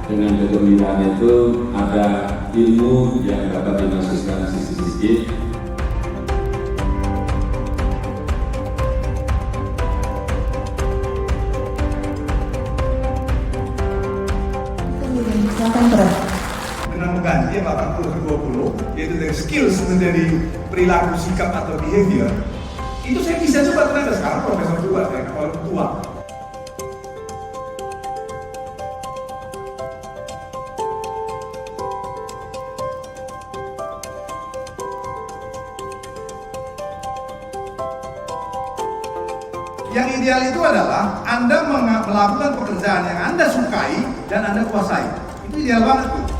dengan kegembiraan itu ada ilmu yang dapat dimasukkan sisi-sisi. Dengan mengganti 80-20, yaitu dari skills menjadi perilaku, sikap atau behavior, itu saya bisa coba ternyata sekarang profesor juga saya kalau tua. Yang ideal itu adalah Anda melakukan pekerjaan yang Anda sukai dan Anda kuasai. Itu ideal banget tuh.